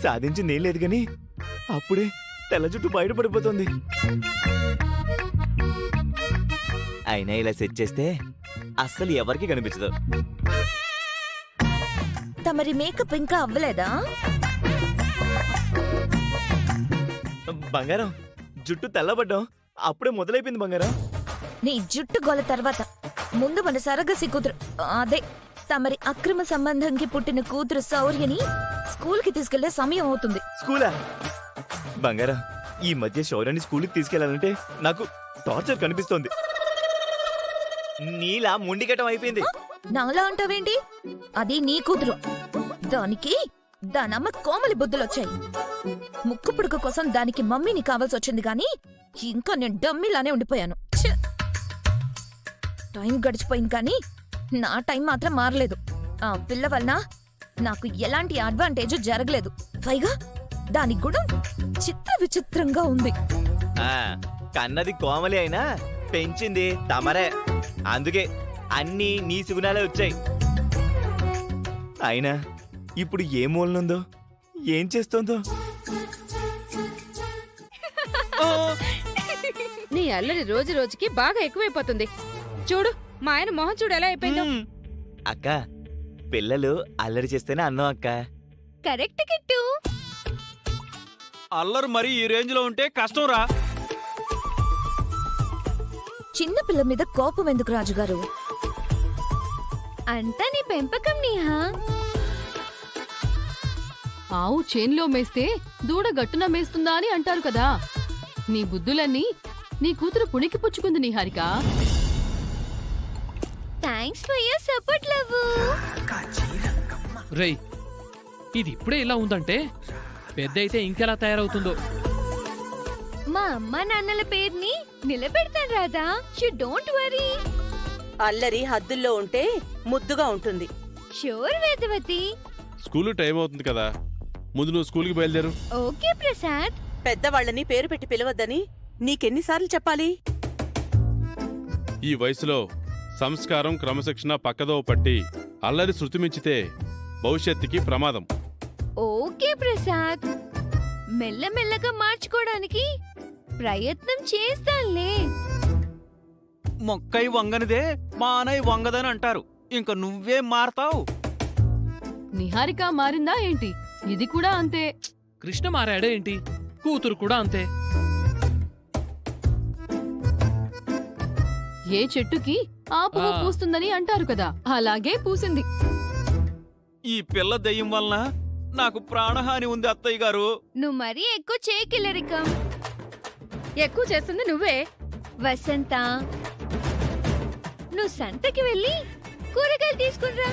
సాధించిందేం లేదు గాని అప్పుడే తెల్ల జుట్టు బయటపడిపోతుంది. అయినా ఇలా సెట్ చేస్తే అస్సలు ఎవరికి కనిపించదు. తమరి మేకప్ ఇంకా అవ్వలేదా? బంగారం, జుట్టు తెల్లబడ్డం అప్పుడే మొదలైపోయింది బంగారం. నీ జుట్టు గోల తర్వాత ముందు మన సరగసి కూతురు, అదే తమరి అక్రమ సంబంధంకి పుట్టిన కూతురు శౌర్యని స్కూల్కి తీసుకెళ్లే సమయం అవుతుంది. స్కూలా? బంగారం, ఈ మధ్య శౌర్యాన్ని స్కూల్కి తీసుకెళ్లాలంటే నాకు టార్చర్ కనిపిస్తోంది. నీలా ముండికటం అయిపోయింది. నాలా అంటావేంటి? అది నీ కూతురు. దానికి దానమ్మ కోమలి బుద్ధులొచ్చాయి. ముక్కు పుడక కోసం దానికి మమ్మీని కావాల్సి వచ్చింది గాని ఇంకా నేను డమ్మిలానే ఉండిపోయాను. టైం గడిచిపోయింది కానీ నా టైం మాత్రం మారలేదు. ఆ పిల్ల వలన నాకు ఎలాంటి అడ్వాంటేజ్ జరగలేదు. పైగా దానికి కూడా చిత్ర విచిత్రంగా ఉంది. కన్నది కోమలి అయినా పెంచింది తమరే, అందుకే అన్నీ నీ సుగుణాలే వచ్చాయి. అయినా ఇప్పుడు ఏ మూలనుందో ఏం చేస్తోందో. నీ అల్లరి రోజు రోజుకి బాగా ఎక్కువైపోతుంది. చూడు మా ఆయన మొహం చూడు ఎలా అయిపోయిందో. అక్క, పిల్లలు అల్లరి చేస్తేనే అన్నం అక్క. కరెక్ట్ కిట్టు. అల్లరి మరి ఈ రేంజ్ లో ఉంటే కష్టం రా. చిన్న పిల్ల మీద కోపం ఎందుకు రాజుగారు? అంతా నీ పెంపకం నీహా. ఆవు చేన్లో మేస్తే దూడ గట్టున మేస్తుందా అని అంటారు కదా. నీ బుద్ధులన్నీ నీ కూతురు పుణికి పుచ్చుకుంది Niharika. Thanks for your support love. రేయ్, ఇది ఇప్పుడే ఇలా ఉందంటే పెద్ద అయితే ఇంకెలా తయారవుతుందో. మా అమ్మ నాన్నల పేరుని నిలబెడతాను రాదా. You don't worry. అల్లరి హద్దుల్లో ఉంటే ముద్దుగా ఉంటుంది. షూర్ వేదవతి. స్కూలు టైం అవుతుంది కదా, ముందు నువ్వు స్కూల్కి బయలుదేరు. ఓకే ప్రసాద్. పెద్దవాళ్ళని పేరు పెట్టి పిలవద్దని నీకెన్నిసార్లు చెప్పాలి? ఈ వయసులో సంస్కారం క్రమశిక్షణ పక్కదో పట్టి అల్లరి శృతిమించితే భవిష్యత్తుకి ప్రమాదం. ఓకే ప్రసాద్, మెల్లమెల్లగా మార్చుకోవడానికి ప్రయత్నం చేస్తానులే. మొక్కై వంగనిదే మానై వంగదని అంటారు. ఇంక నువ్వేం మారతావు? నిహారిక మారిందా ఏంటి? ఇది కూడా అంతే. కృష్ణ మారాడే ఏంటి? కూతురు కూడా అంతే. ఏ చెట్టుకి ఆ పువ్వు పూస్తుందని అంటారు కదా, అలాగే పూసింది. ఈ పిల్ల దెయ్యం వలన నాకు ప్రాణహాని ఉంది అత్తయ్య గారు. నువ్వు మరీ ఎక్కువ చేయకిల్లరికం. ఎక్కువ చేస్తుంది నువ్వే. వసంత, నువ్వు సంతకి వెళ్ళి కూరగాయలు తీసుకునిరా.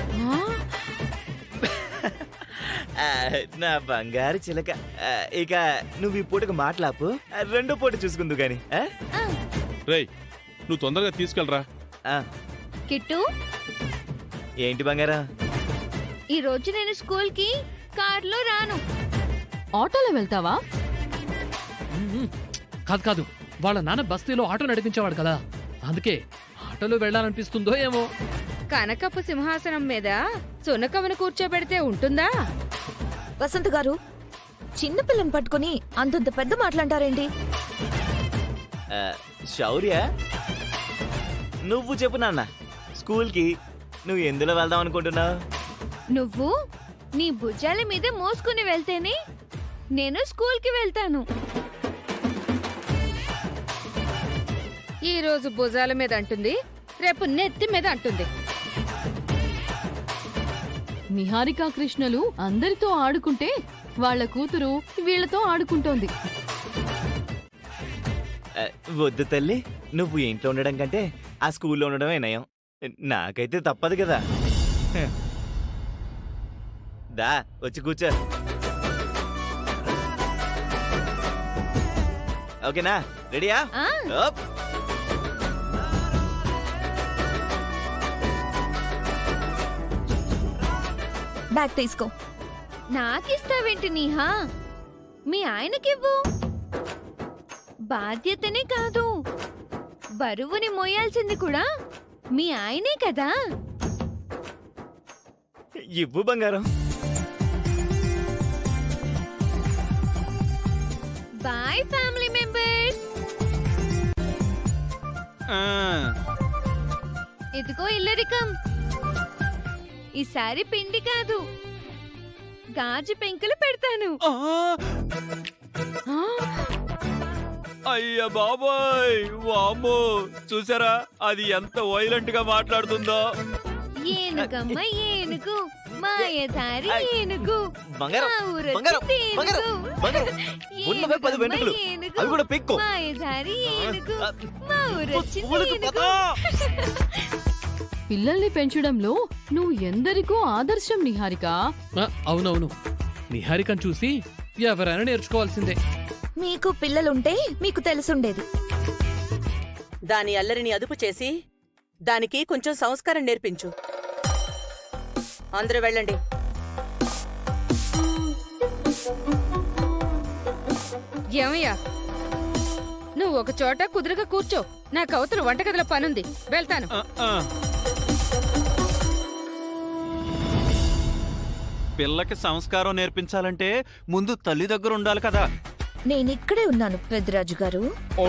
నా బంగారు చిలక. ఇక నువ్వు ఈ పూటకు మాట్లాపు, రెండో పూట చూసుకుందు గాని. రేయ్, నువ్వు తొందరగా తీసుకెళ్ళరా. కిట్టు, ఏంటి బంగారా? ఈ రోజు నేను స్కూల్ కి కార్లో రాను. ఆటోలో వెళ్తావా? కాదు కాదు, వాళ్ళ నాన్న బస్తీలో ఆటో నడిపించేవాడు కదా, అందుకే ఆటోలో వెళ్ళాలనిపిస్తుందో ఏమో. కనకపు సింహాసనం మీద సునకవను కూర్చోబెడితే ఉంటుందా? వసంత్ గారు, చిన్నపిల్లని పట్టుకుని అంతంత పెద్ద మాట్లాంటారేంటి? శౌర్య, నువ్వు చెప్పు నాన్న, స్కూల్కి నువ్వు ఎందులో వెళ్దాం అనుకుంటున్నావు? నువ్వు నీ భుజాల మీద మోసుకుని వెళ్తేనే నేను స్కూల్ కి వెళ్తాను. ఈ రోజు భుజాల మీద అంటుంది, రేపు నెత్తి మీద అంటుంది. నిహారిక కృష్ణలు అందరితో ఆడుకుంటే వాళ్ళ కూతురు వీళ్లతో ఆడుకుంటోంది. వద్దు తల్లి, నువ్వు ఇంట్లో ఉండడం కంటే ఆ స్కూల్లో ఉండడమే నయం. నాకైతే తప్పదు కదా. దా వచ్చి కూర్చో. ఓకేనా? రెడీయా? బ్యాగ్ తీసుకో. నాకిస్తావేంటి నీహా? మీ ఆయనకివ్వు. బాధ్యతనే కాదు, బరువుని మోయాల్సింది కూడా మీ ఆయనే కదా. ఇవ్వు బంగారం. ఇదిగో ఇల్లరికం. ఈసారి పిండి కాదు, గాజు పెంకులు పెడతాను. అయ్య బాబాయ్, వామ్మో, చూసారా అది ఎంత వైలెంట్ గా మాట్లాడుతుందో. ఏనుగమ్మ ఏనుగు, మాయదారి ఏనుగు, బంగారం, మా ఊరొచ్చి బంగారం, తేనుగు. బంగారం, బంగారం. ఉన్నవే 10 వెంట్రుకలు. ఏనుగు, అవి కూడా పెక్కు. మాయదారి ఏనుగు, మా ఊరొచ్చి ఊరుకు తేనుగు. పద. పిల్లల్ని పెంచడంలో నువ్వు ఎందరికో ఆదర్శం నిహారిక. అవునవును, నిహారికను చూసి ఎవరైనా నేర్చుకోవాల్సిందే. మీకు పిల్లలుంటే మీకు తెలుసుండేది. దాని అల్లరిని అదుపు చేసి దానికి కొంచెం సంస్కారం నేర్పించు. అందరూ వెళ్ళండి. ఏమయ్యా, నువ్వు ఒక చోట కుదురుగా కూర్చో. నా కౌతులు వంటగదిలో పనుంది, వెళ్తాను. పిల్లకి సంస్కారం నేర్పించాలంటే ముందు తల్లి దగ్గర ఉండాలి కదా. నేనిక్కడే ఉన్నాను పెద్దరాజు గారు. ఓ